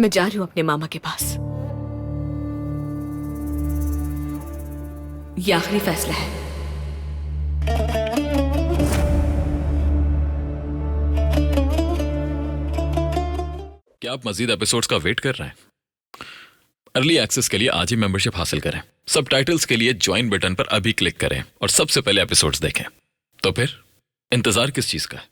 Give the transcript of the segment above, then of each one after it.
मैं जा रही हूं अपने मामा के पास। ये आखिरी फैसला है। क्या आप मजीद एपिसोड्स का वेट कर रहे हैं? अर्ली एक्सेस के लिए आज ही मेंबरशिप हासिल करें। सबटाइटल्स के लिए ज्वाइन बटन पर अभी क्लिक करें और सबसे पहले एपिसोड्स देखें। तो फिर इंतजार किस चीज का है?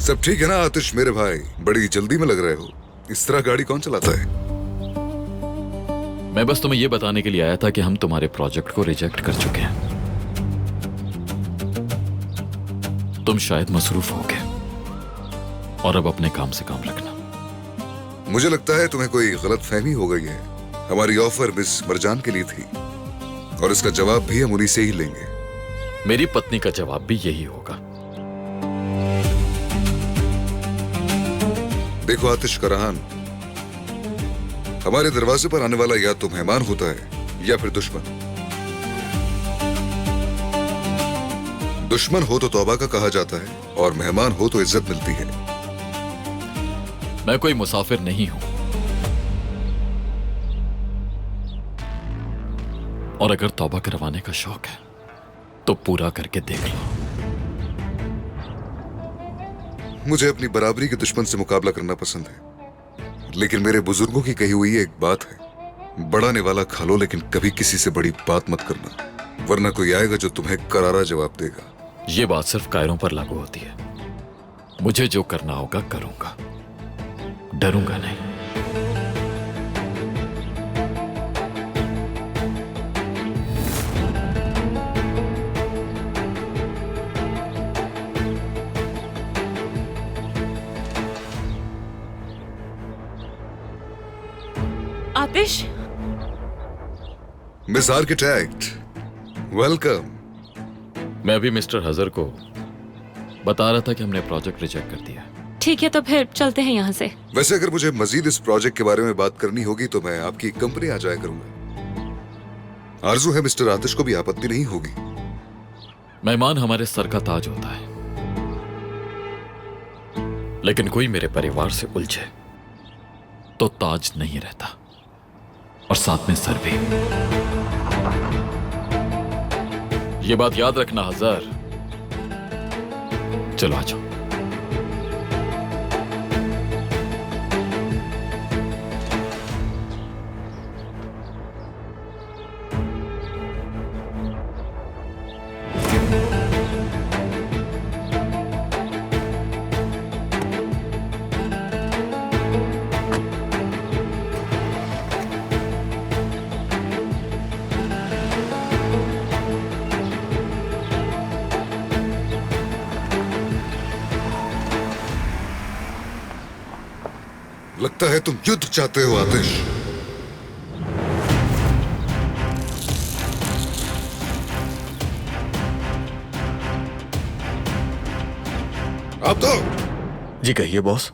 सब ठीक है ना आतिश मेरे भाई? बड़ी जल्दी में लग रहे हो। इस तरह गाड़ी कौन चलाता है? मैं बस तुम्हें यह बताने के लिए आया था कि हम तुम्हारे प्रोजेक्ट को रिजेक्ट कर चुके हैं। तुम शायद मसरूफ होगे और अब अपने काम से काम रखना। मुझे लगता है तुम्हें कोई गलतफहमी हो गई है। हमारी ऑफर मिस मरजान के लिए थी और इसका जवाब भी हम उन्हीं से ही लेंगे। मेरी पत्नी का जवाब भी यही होगा। देखो आतिश करहान, हमारे दरवाजे पर आने वाला या तो मेहमान होता है या फिर दुश्मन। दुश्मन हो तो तौबा का कहा जाता है और मेहमान हो तो इज्जत मिलती है। मैं कोई मुसाफिर नहीं हूं, और अगर तौबा करवाने का शौक है तो पूरा करके देख लो। मुझे अपनी बराबरी के दुश्मन से मुकाबला करना पसंद है, लेकिन मेरे बुजुर्गों की कही हुई एक बात है, बड़ा निवाला खा लो लेकिन कभी किसी से बड़ी बात मत करना, वरना कोई आएगा जो तुम्हें करारा जवाब देगा। यह बात सिर्फ कायरों पर लागू होती है। मुझे जो करना होगा करूंगा, डरूंगा नहीं। आतिश, मिस आर्किटेक्ट, वेलकम। मैं अभी मिस्टर हजर को बता रहा था कि हमने प्रोजेक्ट रिजेक्ट कर दिया। ठीक है तो फिर चलते हैं यहाँ से। वैसे अगर मुझे मजीद इस प्रोजेक्ट के बारे में बात करनी होगी तो मैं आपकी कंपनी आ जाया करूंगा। आरजू है मिस्टर आतिश को भी आपत्ति नहीं होगी। मेहमान हमारे सर का ताज होता है, लेकिन कोई मेरे परिवार से उलझे तो ताज नहीं रहता, और साथ में सर भी। ये बात याद रखना हजर। चलो आ जाओ। लगता है तुम युद्ध चाहते हो आतिश। आप तो जी कहिए बॉस।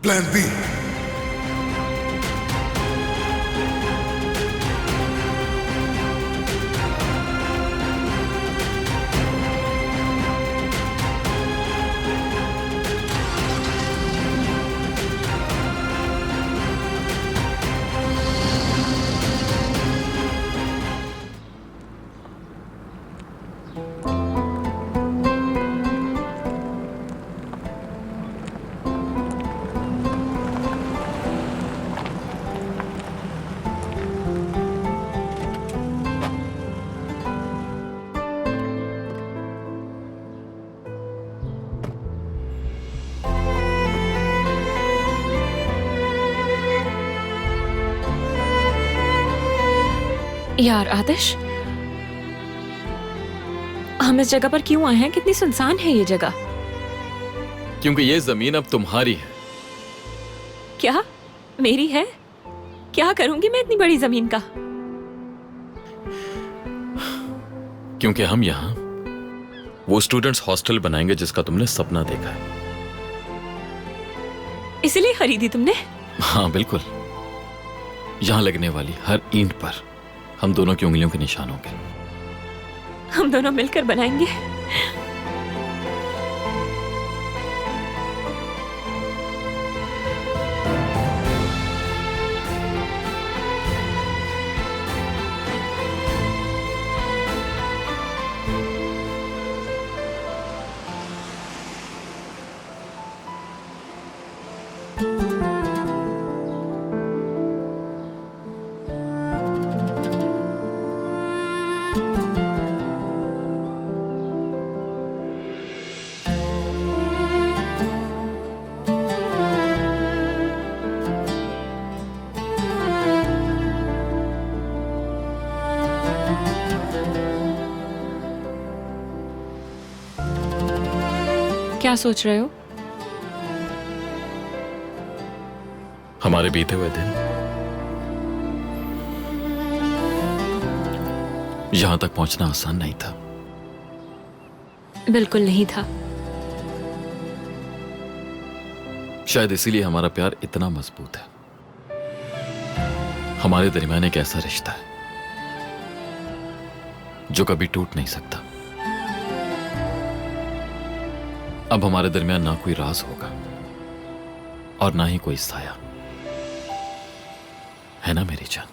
Plan B. यार आतिश, हम इस जगह पर क्यों आए हैं? कितनी सुनसान है ये जगह। क्योंकि ये जमीन अब तुम्हारी है। क्या मेरी है? क्या करूंगी मैं इतनी बड़ी जमीन का? क्योंकि हम यहां वो स्टूडेंट्स हॉस्टल बनाएंगे जिसका तुमने सपना देखा है। इसलिए खरीदी तुमने? हाँ बिल्कुल। यहां लगने वाली हर ईंट पर हम दोनों की उंगलियों के निशान होंगे। हम दोनों मिलकर बनाएंगे। क्या सोच रहे हो? हमारे बीते हुए दिन यहां तक पहुंचना आसान नहीं था। बिल्कुल नहीं था। शायद इसीलिए हमारा प्यार इतना मजबूत है। हमारे दरमियान एक ऐसा रिश्ता है जो कभी टूट नहीं सकता। अब हमारे दरमियान ना कोई राज होगा और ना ही कोई साया, है ना मेरी जान?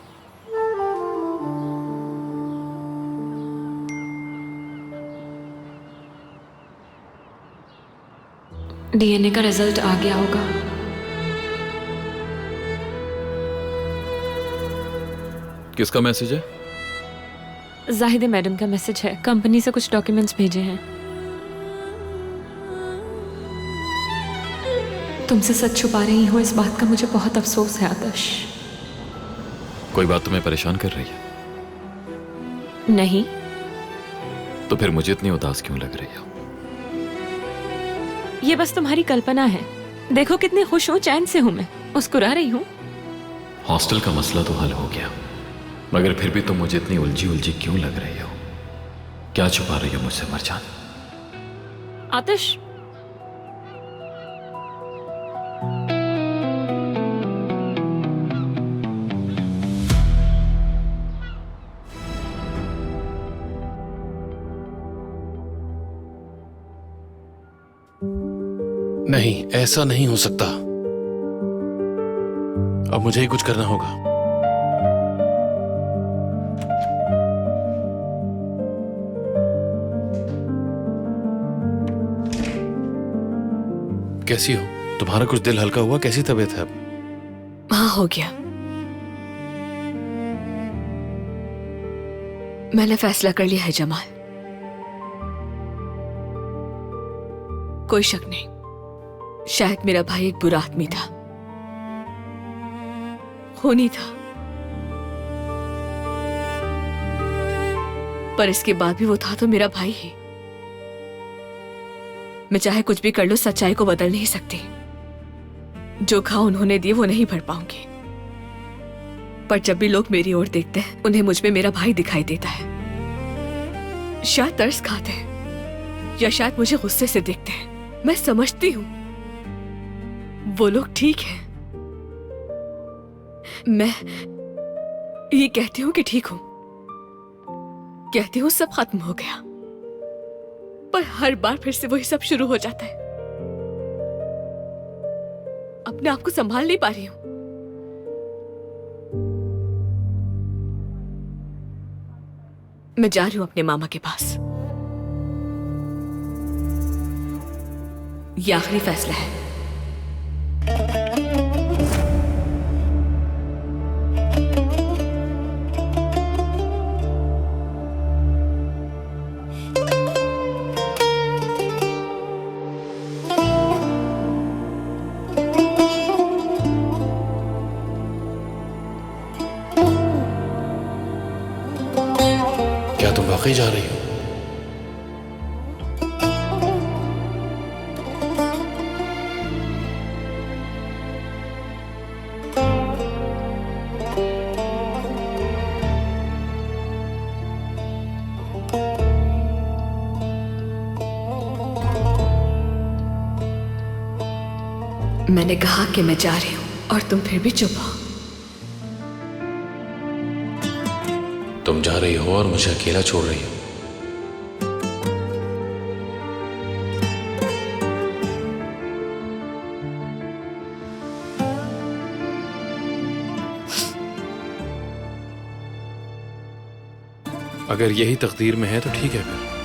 डीएनए का रिजल्ट आ गया होगा। किसका मैसेज है? जाहिदे मैडम का मैसेज है। कंपनी से कुछ डॉक्यूमेंट्स भेजे हैं। तुमसे सच छुपा रही हूँ, इस बात का मुझे बहुत अफसोस है आतिश। कोई बात तुम्हें परेशान कर रही है? नहीं। तो फिर मुझे इतनी उदास क्यों लग रही हो? ये बस तुम्हारी कल्पना है। देखो कितनी खुश हूँ, चैन से हूँ मैं, मुस्कुरा रही हूँ। हॉस्टल का मसला तो हल हो गया, मगर फिर भी तुम मुझे इतनी उलझी उलझी क्यों लग रही हो? क्या छुपा रही हो मुझसे मरजान? आतिश, नहीं, ऐसा नहीं हो सकता। अब मुझे ही कुछ करना होगा। कैसी हो? तुम्हारा कुछ दिल हल्का हुआ? कैसी तबीयत है अब? हाँ हो गया। मैंने फैसला कर लिया है जमाल। कोई शक नहीं, शायद मेरा भाई एक बुरा आदमी था, खूनी था, पर इसके बाद भी वो था तो मेरा भाई ही। मैं चाहे कुछ भी कर लूं, सच्चाई को बदल नहीं सकती। जो घाव उन्होंने दिए वो नहीं भर पाऊंगी, पर जब भी लोग मेरी ओर देखते हैं उन्हें मुझ में मेरा भाई दिखाई देता है। शायद तरस खाते हैं या शायद मुझे गुस्से से देखते हैं। मैं समझती हूं वो लोग ठीक हैं। मैं ये कहती हूं कि ठीक हूं, कहती हूं सब खत्म हो गया, पर हर बार फिर से वही सब शुरू हो जाता है। अपने आप को संभाल नहीं पा रही हूं। मैं जा रही हूं अपने मामा के पास। ये आखिरी फैसला है। वाकई जा रही हो? मैंने कहा कि मैं जा रही हूं और तुम फिर भी चुप हो। तुम जा रही हो और मुझे अकेला छोड़ रही हो। अगर यही तकदीर में है तो ठीक है फिर।